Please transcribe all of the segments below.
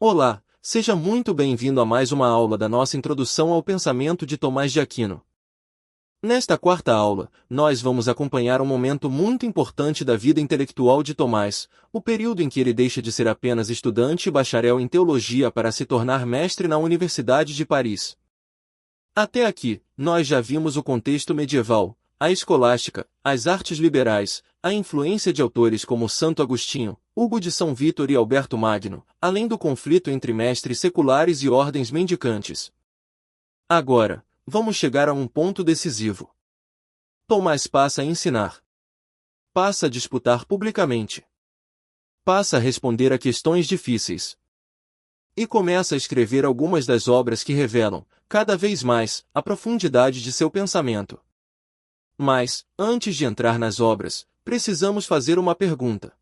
Olá, seja muito bem-vindo a mais uma aula da nossa Introdução ao Pensamento de Tomás de Aquino. Nesta quarta aula, nós vamos acompanhar um momento muito importante da vida intelectual de Tomás, o período em que ele deixa de ser apenas estudante e bacharel em teologia para se tornar mestre na Universidade de Paris. Até aqui, nós já vimos o contexto medieval, a escolástica, as artes liberais, a influência de autores como Santo Agostinho, Hugo de São Vítor e Alberto Magno, além do conflito entre mestres seculares e ordens mendicantes. Agora, vamos chegar a um ponto decisivo. Tomás passa a ensinar. Passa a disputar publicamente. Passa a responder a questões difíceis. E começa a escrever algumas das obras que revelam, cada vez mais, a profundidade de seu pensamento. Mas, antes de entrar nas obras, precisamos fazer uma pergunta.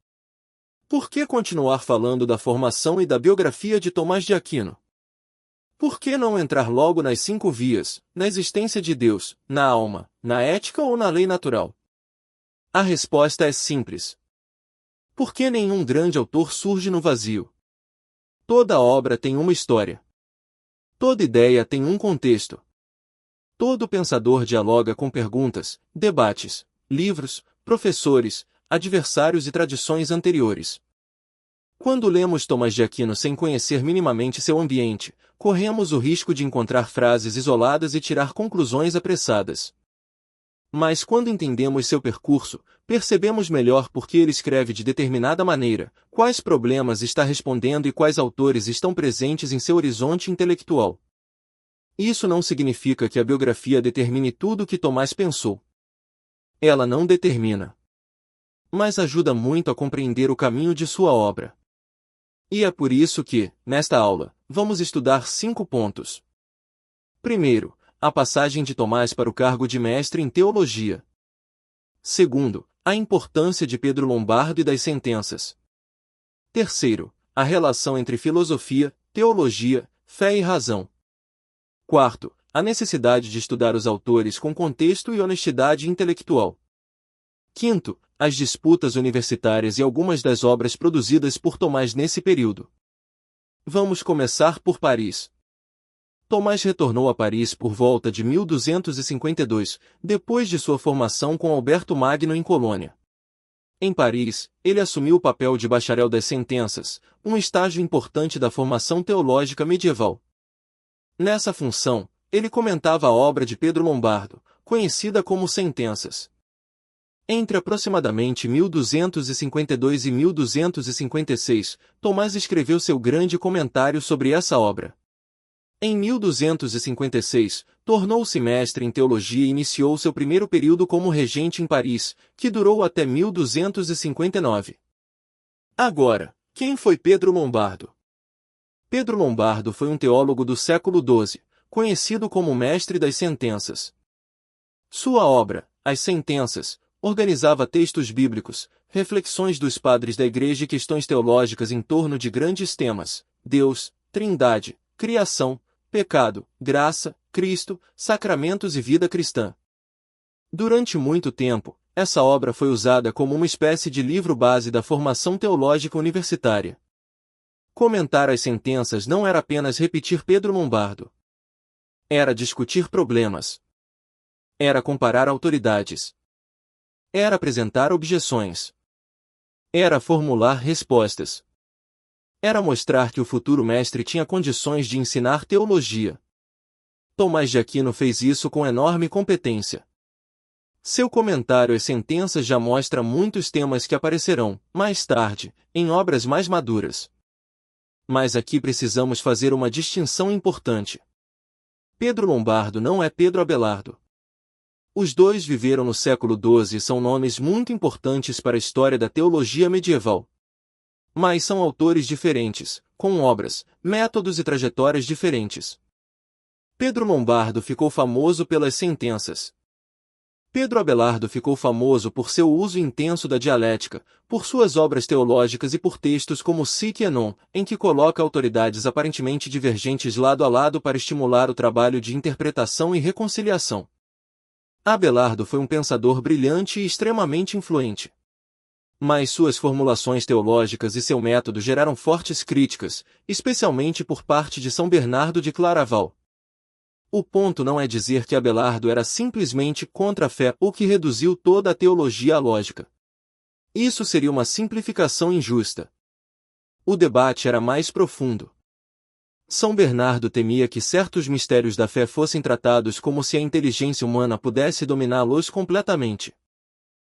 Por que continuar falando da formação e da biografia de Tomás de Aquino? Por que não entrar logo nas 5 vias, na existência de Deus, na alma, na ética ou na lei natural? A resposta é simples. Porque nenhum grande autor surge no vazio. Toda obra tem uma história. Toda ideia tem um contexto. Todo pensador dialoga com perguntas, debates, livros, professores, adversários e tradições anteriores. Quando lemos Tomás de Aquino sem conhecer minimamente seu ambiente, corremos o risco de encontrar frases isoladas e tirar conclusões apressadas. Mas quando entendemos seu percurso, percebemos melhor por que ele escreve de determinada maneira, quais problemas está respondendo e quais autores estão presentes em seu horizonte intelectual. Isso não significa que a biografia determine tudo o que Tomás pensou. Ela não determina. Mas ajuda muito a compreender o caminho de sua obra. E é por isso que, nesta aula, vamos estudar 5 pontos. Primeiro, a passagem de Tomás para o cargo de mestre em teologia. Segundo, a importância de Pedro Lombardo e das sentenças. Terceiro, a relação entre filosofia, teologia, fé e razão. Quarto, a necessidade de estudar os autores com contexto e honestidade intelectual. Quinto, as disputas universitárias e algumas das obras produzidas por Tomás nesse período. Vamos começar por Paris. Tomás retornou a Paris por volta de 1252, depois de sua formação com Alberto Magno em Colônia. Em Paris, ele assumiu o papel de bacharel das sentenças, um estágio importante da formação teológica medieval. Nessa função, ele comentava a obra de Pedro Lombardo, conhecida como Sentenças. Entre aproximadamente 1252 e 1256, Tomás escreveu seu grande comentário sobre essa obra. Em 1256, tornou-se mestre em teologia e iniciou seu primeiro período como regente em Paris, que durou até 1259. Agora, quem foi Pedro Lombardo? Pedro Lombardo foi um teólogo do século XII, conhecido como mestre das sentenças. Sua obra, As Sentenças, organizava textos bíblicos, reflexões dos padres da Igreja e questões teológicas em torno de grandes temas: Deus, Trindade, criação, pecado, graça, Cristo, sacramentos e vida cristã. Durante muito tempo, essa obra foi usada como uma espécie de livro-base da formação teológica universitária. Comentar as sentenças não era apenas repetir Pedro Lombardo. Era discutir problemas. Era comparar autoridades. Era apresentar objeções. Era formular respostas. Era mostrar que o futuro mestre tinha condições de ensinar teologia. Tomás de Aquino fez isso com enorme competência. Seu comentário às sentenças já mostra muitos temas que aparecerão, mais tarde, em obras mais maduras. Mas aqui precisamos fazer uma distinção importante. Pedro Lombardo não é Pedro Abelardo. Os dois viveram no século XII e são nomes muito importantes para a história da teologia medieval. Mas são autores diferentes, com obras, métodos e trajetórias diferentes. Pedro Lombardo ficou famoso pelas sentenças. Pedro Abelardo ficou famoso por seu uso intenso da dialética, por suas obras teológicas e por textos como Sic et Non, em que coloca autoridades aparentemente divergentes lado a lado para estimular o trabalho de interpretação e reconciliação. Abelardo foi um pensador brilhante e extremamente influente. Mas suas formulações teológicas e seu método geraram fortes críticas, especialmente por parte de São Bernardo de Claraval. O ponto não é dizer que Abelardo era simplesmente contra a fé ou que reduziu toda a teologia à lógica. Isso seria uma simplificação injusta. O debate era mais profundo. São Bernardo temia que certos mistérios da fé fossem tratados como se a inteligência humana pudesse dominá-los completamente.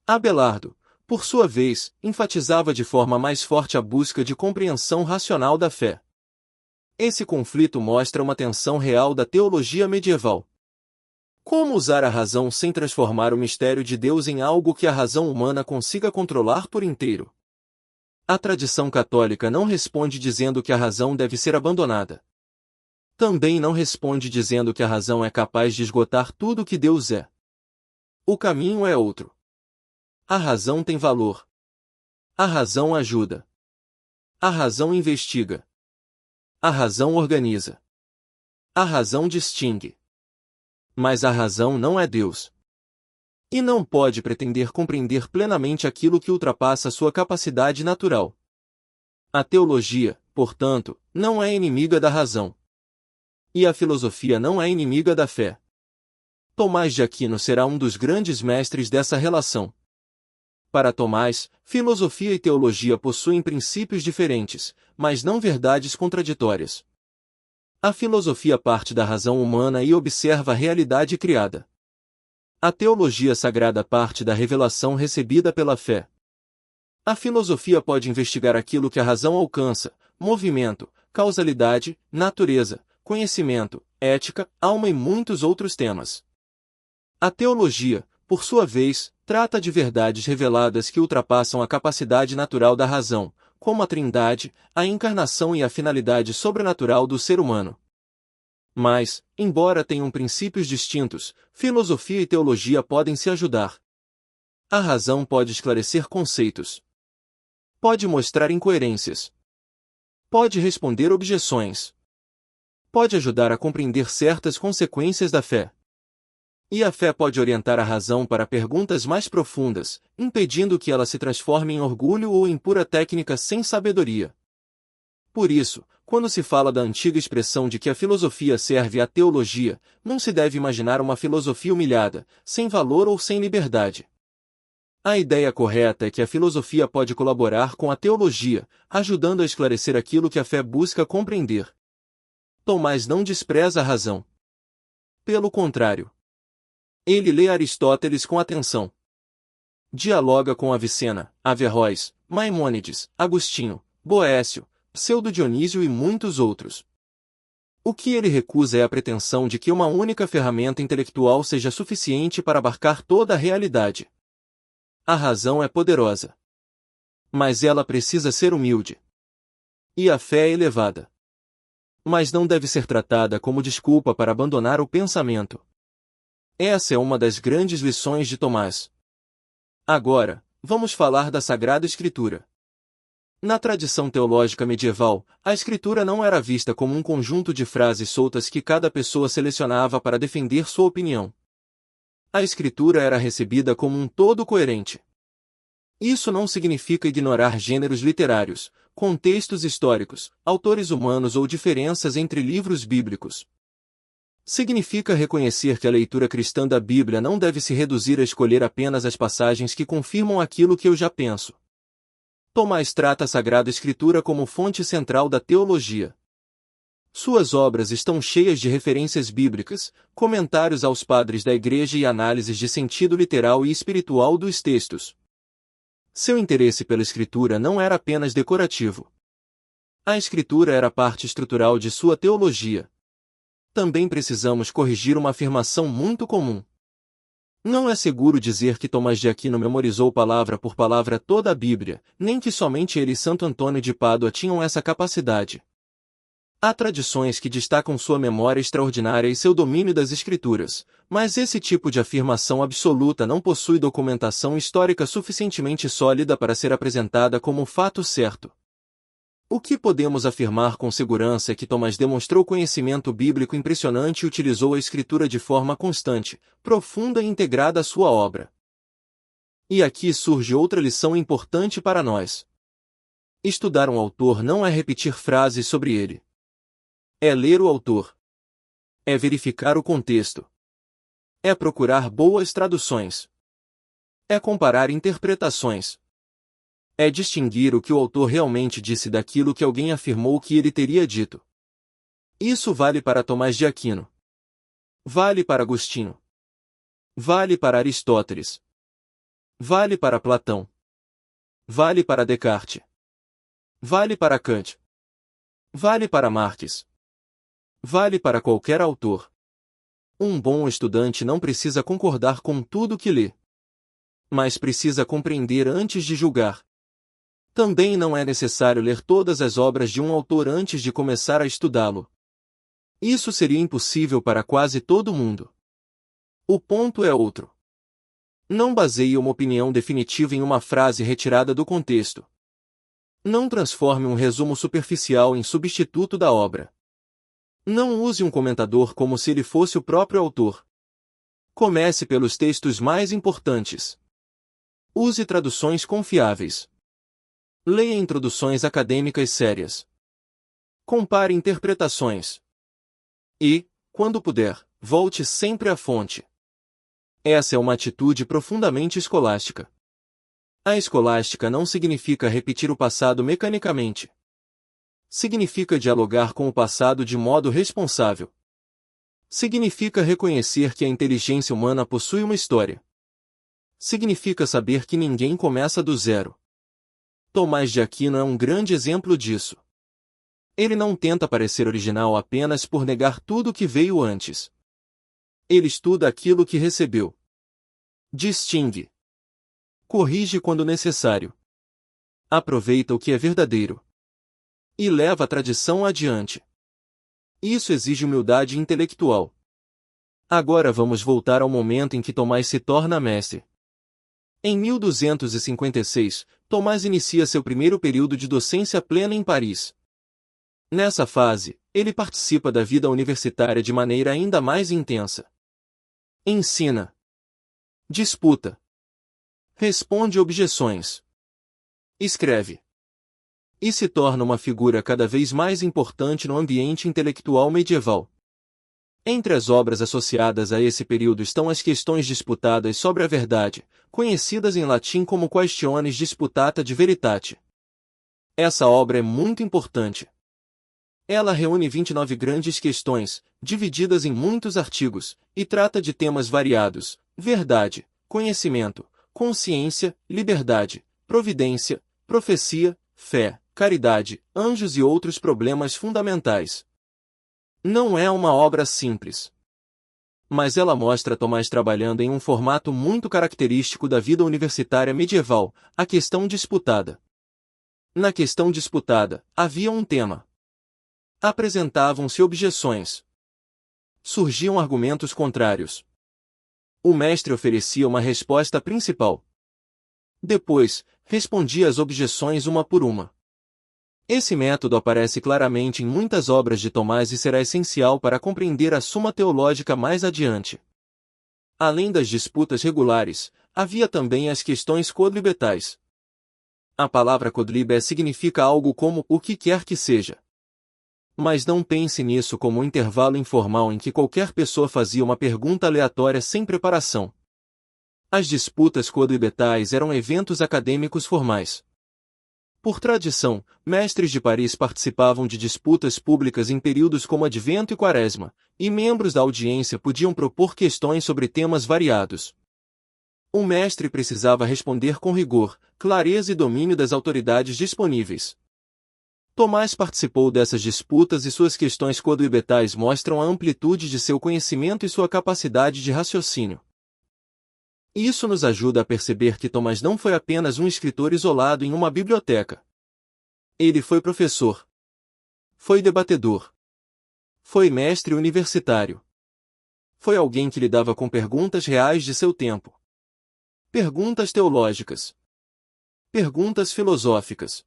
Abelardo, por sua vez, enfatizava de forma mais forte a busca de compreensão racional da fé. Esse conflito mostra uma tensão real da teologia medieval. Como usar a razão sem transformar o mistério de Deus em algo que a razão humana consiga controlar por inteiro? A tradição católica não responde dizendo que a razão deve ser abandonada. Também não responde dizendo que a razão é capaz de esgotar tudo o que Deus é. O caminho é outro. A razão tem valor. A razão ajuda. A razão investiga. A razão organiza. A razão distingue. Mas a razão não é Deus. E não pode pretender compreender plenamente aquilo que ultrapassa sua capacidade natural. A teologia, portanto, não é inimiga da razão. E a filosofia não é inimiga da fé. Tomás de Aquino será um dos grandes mestres dessa relação. Para Tomás, filosofia e teologia possuem princípios diferentes, mas não verdades contraditórias. A filosofia parte da razão humana e observa a realidade criada. A teologia sagrada parte da revelação recebida pela fé. A filosofia pode investigar aquilo que a razão alcança: movimento, causalidade, natureza, conhecimento, ética, alma e muitos outros temas. A teologia, por sua vez, trata de verdades reveladas que ultrapassam a capacidade natural da razão, como a Trindade, a encarnação e a finalidade sobrenatural do ser humano. Mas, embora tenham princípios distintos, filosofia e teologia podem se ajudar. A razão pode esclarecer conceitos. Pode mostrar incoerências. Pode responder objeções. Pode ajudar a compreender certas consequências da fé. E a fé pode orientar a razão para perguntas mais profundas, impedindo que ela se transforme em orgulho ou em pura técnica sem sabedoria. Por isso, quando se fala da antiga expressão de que a filosofia serve à teologia, não se deve imaginar uma filosofia humilhada, sem valor ou sem liberdade. A ideia correta é que a filosofia pode colaborar com a teologia, ajudando a esclarecer aquilo que a fé busca compreender. Tomás não despreza a razão. Pelo contrário, ele lê Aristóteles com atenção. Dialoga com Avicena, Averroes, Maimônides, Agostinho, Boécio, Pseudo-Dionísio e muitos outros. O que ele recusa é a pretensão de que uma única ferramenta intelectual seja suficiente para abarcar toda a realidade. A razão é poderosa. Mas ela precisa ser humilde. E a fé é elevada. Mas não deve ser tratada como desculpa para abandonar o pensamento. Essa é uma das grandes lições de Tomás. Agora, vamos falar da Sagrada Escritura. Na tradição teológica medieval, a Escritura não era vista como um conjunto de frases soltas que cada pessoa selecionava para defender sua opinião. A Escritura era recebida como um todo coerente. Isso não significa ignorar gêneros literários, contextos históricos, autores humanos ou diferenças entre livros bíblicos. Significa reconhecer que a leitura cristã da Bíblia não deve se reduzir a escolher apenas as passagens que confirmam aquilo que eu já penso. Tomás trata a Sagrada Escritura como fonte central da teologia. Suas obras estão cheias de referências bíblicas, comentários aos padres da Igreja e análises de sentido literal e espiritual dos textos. Seu interesse pela Escritura não era apenas decorativo. A Escritura era parte estrutural de sua teologia. Também precisamos corrigir uma afirmação muito comum. Não é seguro dizer que Tomás de Aquino memorizou palavra por palavra toda a Bíblia, nem que somente ele e Santo Antônio de Pádua tinham essa capacidade. Há tradições que destacam sua memória extraordinária e seu domínio das Escrituras, mas esse tipo de afirmação absoluta não possui documentação histórica suficientemente sólida para ser apresentada como fato certo. O que podemos afirmar com segurança é que Tomás demonstrou conhecimento bíblico impressionante e utilizou a Escritura de forma constante, profunda e integrada à sua obra. E aqui surge outra lição importante para nós. Estudar um autor não é repetir frases sobre ele. É ler o autor. É verificar o contexto. É procurar boas traduções. É comparar interpretações. É distinguir o que o autor realmente disse daquilo que alguém afirmou que ele teria dito. Isso vale para Tomás de Aquino. Vale para Agostinho. Vale para Aristóteles. Vale para Platão. Vale para Descartes. Vale para Kant. Vale para Marx. Vale para qualquer autor. Um bom estudante não precisa concordar com tudo que lê, mas precisa compreender antes de julgar. Também não é necessário ler todas as obras de um autor antes de começar a estudá-lo. Isso seria impossível para quase todo mundo. O ponto é outro. Não baseie uma opinião definitiva em uma frase retirada do contexto. Não transforme um resumo superficial em substituto da obra. Não use um comentador como se ele fosse o próprio autor. Comece pelos textos mais importantes. Use traduções confiáveis. Leia introduções acadêmicas sérias. Compare interpretações. E, quando puder, volte sempre à fonte. Essa é uma atitude profundamente escolástica. A escolástica não significa repetir o passado mecanicamente. Significa dialogar com o passado de modo responsável. Significa reconhecer que a inteligência humana possui uma história. Significa saber que ninguém começa do zero. Tomás de Aquino é um grande exemplo disso. Ele não tenta parecer original apenas por negar tudo que veio antes. Ele estuda aquilo que recebeu. Distingue. Corrige quando necessário. Aproveita o que é verdadeiro. E leva a tradição adiante. Isso exige humildade intelectual. Agora vamos voltar ao momento em que Tomás se torna mestre. Em 1256, Tomás inicia seu primeiro período de docência plena em Paris. Nessa fase, ele participa da vida universitária de maneira ainda mais intensa. Ensina. Disputa. Responde objeções. Escreve. E se torna uma figura cada vez mais importante no ambiente intelectual medieval. Entre as obras associadas a esse período estão as questões disputadas sobre a verdade, conhecidas em latim como Quaestiones Disputata de Veritate. Essa obra é muito importante. Ela reúne 29 grandes questões, divididas em muitos artigos, e trata de temas variados: verdade, conhecimento, consciência, liberdade, providência, profecia, fé, caridade, anjos e outros problemas fundamentais. Não é uma obra simples. Mas ela mostra Tomás trabalhando em um formato muito característico da vida universitária medieval, a questão disputada. Na questão disputada, havia um tema. Apresentavam-se objeções. Surgiam argumentos contrários. O mestre oferecia uma resposta principal. Depois, respondia às objeções uma por uma. Esse método aparece claramente em muitas obras de Tomás e será essencial para compreender a Suma Teológica mais adiante. Além das disputas regulares, havia também as questões quodlibetais. A palavra quodlibé significa algo como o que quer que seja. Mas não pense nisso como um intervalo informal em que qualquer pessoa fazia uma pergunta aleatória sem preparação. As disputas quodlibetais eram eventos acadêmicos formais. Por tradição, mestres de Paris participavam de disputas públicas em períodos como Advento e Quaresma, e membros da audiência podiam propor questões sobre temas variados. O mestre precisava responder com rigor, clareza e domínio das autoridades disponíveis. Tomás participou dessas disputas e suas questões quodlibetais mostram a amplitude de seu conhecimento e sua capacidade de raciocínio. Isso nos ajuda a perceber que Tomás não foi apenas um escritor isolado em uma biblioteca. Ele foi professor. Foi debatedor. Foi mestre universitário. Foi alguém que lidava com perguntas reais de seu tempo. Perguntas teológicas. Perguntas filosóficas.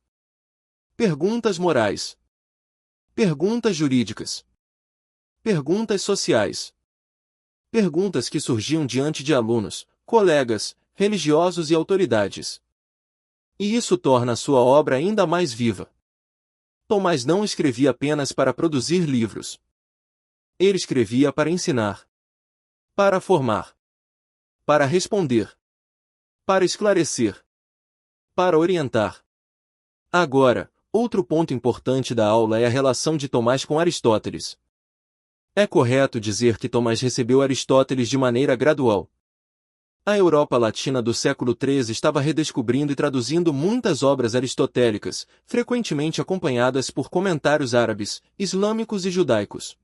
Perguntas morais. Perguntas jurídicas. Perguntas sociais. Perguntas que surgiam diante de alunos, colegas, religiosos e autoridades. E isso torna a sua obra ainda mais viva. Tomás não escrevia apenas para produzir livros. Ele escrevia para ensinar, para formar, para responder, para esclarecer, para orientar. Agora, outro ponto importante da aula é a relação de Tomás com Aristóteles. É correto dizer que Tomás recebeu Aristóteles de maneira gradual. A Europa Latina do século III estava redescobrindo e traduzindo muitas obras aristotélicas, frequentemente acompanhadas por comentários árabes, islâmicos e judaicos.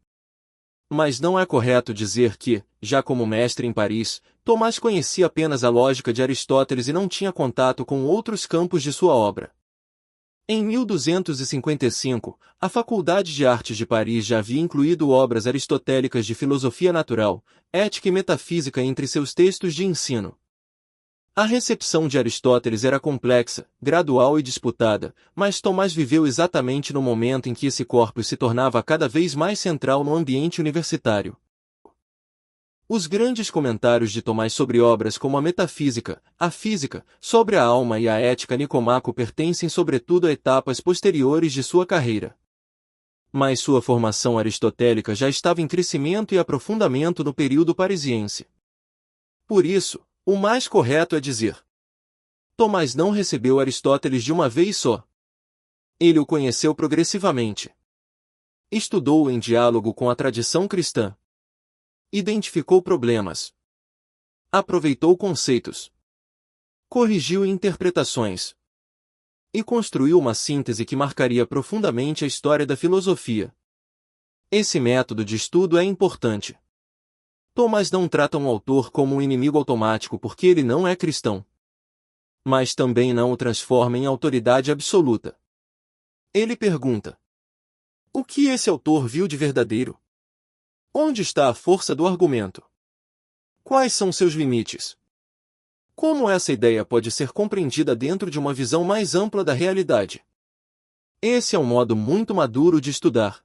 Mas não é correto dizer que, já como mestre em Paris, Tomás conhecia apenas a lógica de Aristóteles e não tinha contato com outros campos de sua obra. Em 1255, a Faculdade de Artes de Paris já havia incluído obras aristotélicas de filosofia natural, ética e metafísica entre seus textos de ensino. A recepção de Aristóteles era complexa, gradual e disputada, mas Tomás viveu exatamente no momento em que esse corpus se tornava cada vez mais central no ambiente universitário. Os grandes comentários de Tomás sobre obras como a metafísica, a física, sobre a alma e a ética Nicomaco pertencem sobretudo a etapas posteriores de sua carreira. Mas sua formação aristotélica já estava em crescimento e aprofundamento no período parisiense. Por isso, o mais correto é dizer: Tomás não recebeu Aristóteles de uma vez só. Ele o conheceu progressivamente. Estudou-o em diálogo com a tradição cristã. Identificou problemas. Aproveitou conceitos. Corrigiu interpretações. E construiu uma síntese que marcaria profundamente a história da filosofia. Esse método de estudo é importante. Tomás não trata um autor como um inimigo automático porque ele não é cristão. Mas também não o transforma em autoridade absoluta. Ele pergunta: o que esse autor viu de verdadeiro? Onde está a força do argumento? Quais são seus limites? Como essa ideia pode ser compreendida dentro de uma visão mais ampla da realidade? Esse é um modo muito maduro de estudar.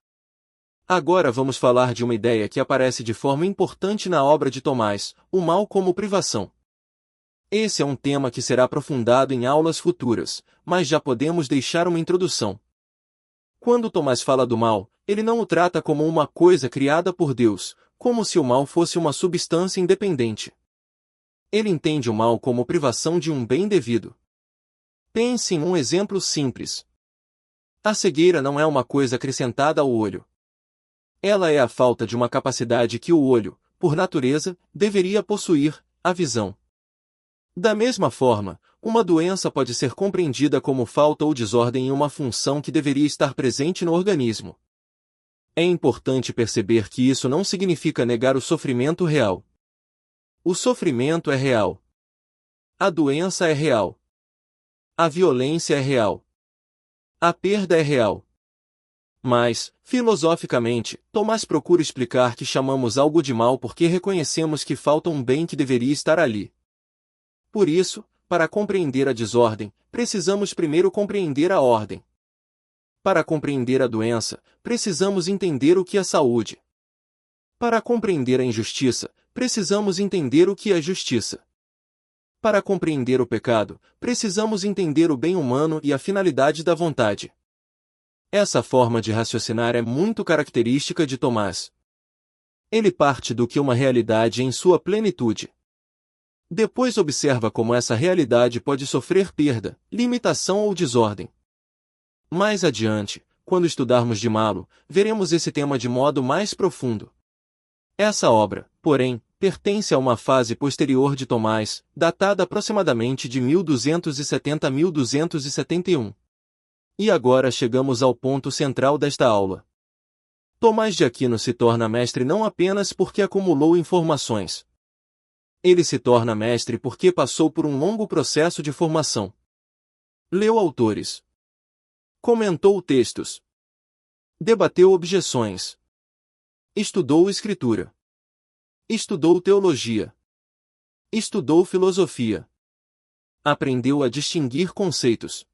Agora vamos falar de uma ideia que aparece de forma importante na obra de Tomás, o mal como privação. Esse é um tema que será aprofundado em aulas futuras, mas já podemos deixar uma introdução. Quando Tomás fala do mal, ele não o trata como uma coisa criada por Deus, como se o mal fosse uma substância independente. Ele entende o mal como privação de um bem devido. Pense em um exemplo simples. A cegueira não é uma coisa acrescentada ao olho. Ela é a falta de uma capacidade que o olho, por natureza, deveria possuir, a visão. Da mesma forma, uma doença pode ser compreendida como falta ou desordem em uma função que deveria estar presente no organismo. É importante perceber que isso não significa negar o sofrimento real. O sofrimento é real. A doença é real. A violência é real. A perda é real. Mas, filosoficamente, Tomás procura explicar que chamamos algo de mal porque reconhecemos que falta um bem que deveria estar ali. Por isso, para compreender a desordem, precisamos primeiro compreender a ordem. Para compreender a doença, precisamos entender o que é saúde. Para compreender a injustiça, precisamos entender o que é justiça. Para compreender o pecado, precisamos entender o bem humano e a finalidade da vontade. Essa forma de raciocinar é muito característica de Tomás. Ele parte do que uma realidade em sua plenitude. Depois observa como essa realidade pode sofrer perda, limitação ou desordem. Mais adiante, quando estudarmos de malo, veremos esse tema de modo mais profundo. Essa obra, porém, pertence a uma fase posterior de Tomás, datada aproximadamente de 1270 a 1271. E agora chegamos ao ponto central desta aula. Tomás de Aquino se torna mestre não apenas porque acumulou informações. Ele se torna mestre porque passou por um longo processo de formação. Leu autores. Comentou textos. Debateu objeções. Estudou escritura. Estudou teologia. Estudou filosofia. Aprendeu a distinguir conceitos.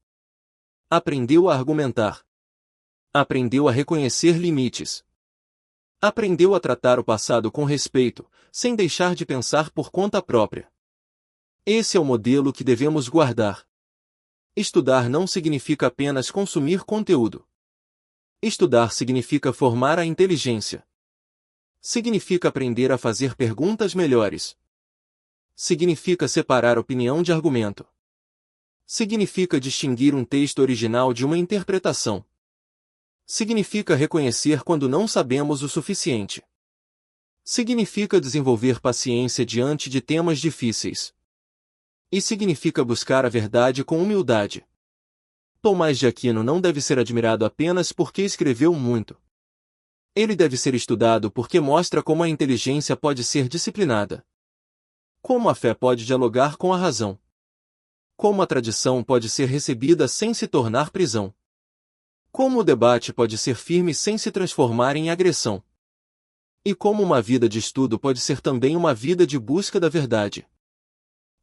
Aprendeu a argumentar. Aprendeu a reconhecer limites. Aprendeu a tratar o passado com respeito, sem deixar de pensar por conta própria. Esse é o modelo que devemos guardar. Estudar não significa apenas consumir conteúdo. Estudar significa formar a inteligência. Significa aprender a fazer perguntas melhores. Significa separar opinião de argumento. Significa distinguir um texto original de uma interpretação. Significa reconhecer quando não sabemos o suficiente. Significa desenvolver paciência diante de temas difíceis. E significa buscar a verdade com humildade. Tomás de Aquino não deve ser admirado apenas porque escreveu muito. Ele deve ser estudado porque mostra como a inteligência pode ser disciplinada. Como a fé pode dialogar com a razão. Como a tradição pode ser recebida sem se tornar prisão. Como o debate pode ser firme sem se transformar em agressão. E como uma vida de estudo pode ser também uma vida de busca da verdade.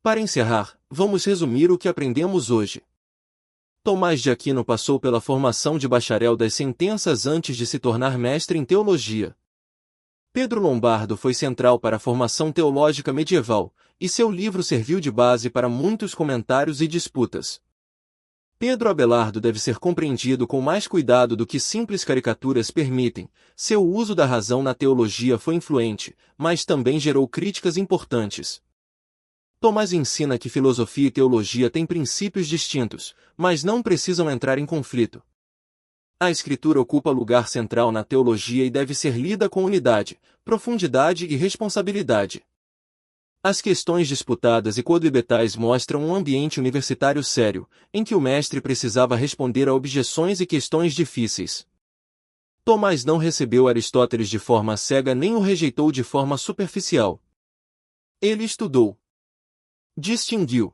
Para encerrar, vamos resumir o que aprendemos hoje. Tomás de Aquino passou pela formação de bacharel das sentenças antes de se tornar mestre em teologia. Pedro Lombardo foi central para a formação teológica medieval, e seu livro serviu de base para muitos comentários e disputas. Pedro Abelardo deve ser compreendido com mais cuidado do que simples caricaturas permitem. Seu uso da razão na teologia foi influente, mas também gerou críticas importantes. Tomás ensina que filosofia e teologia têm princípios distintos, mas não precisam entrar em conflito. A Escritura ocupa lugar central na teologia e deve ser lida com unidade, profundidade e responsabilidade. As questões disputadas e codebatais mostram um ambiente universitário sério, em que o mestre precisava responder a objeções e questões difíceis. Tomás não recebeu Aristóteles de forma cega nem o rejeitou de forma superficial. Ele estudou, distinguiu,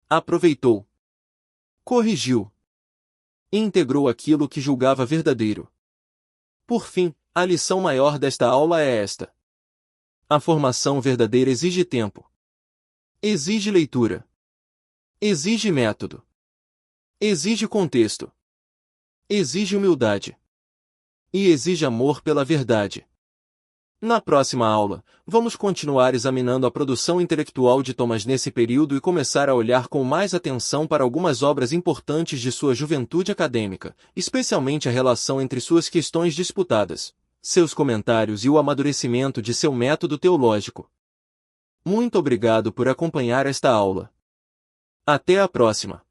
aproveitou, corrigiu e integrou aquilo que julgava verdadeiro. Por fim, a lição maior desta aula é esta. A formação verdadeira exige tempo. Exige leitura. Exige método. Exige contexto. Exige humildade. E exige amor pela verdade. Na próxima aula, vamos continuar examinando a produção intelectual de Tomás nesse período e começar a olhar com mais atenção para algumas obras importantes de sua juventude acadêmica, especialmente a relação entre suas questões disputadas, seus comentários e o amadurecimento de seu método teológico. Muito obrigado por acompanhar esta aula. Até a próxima!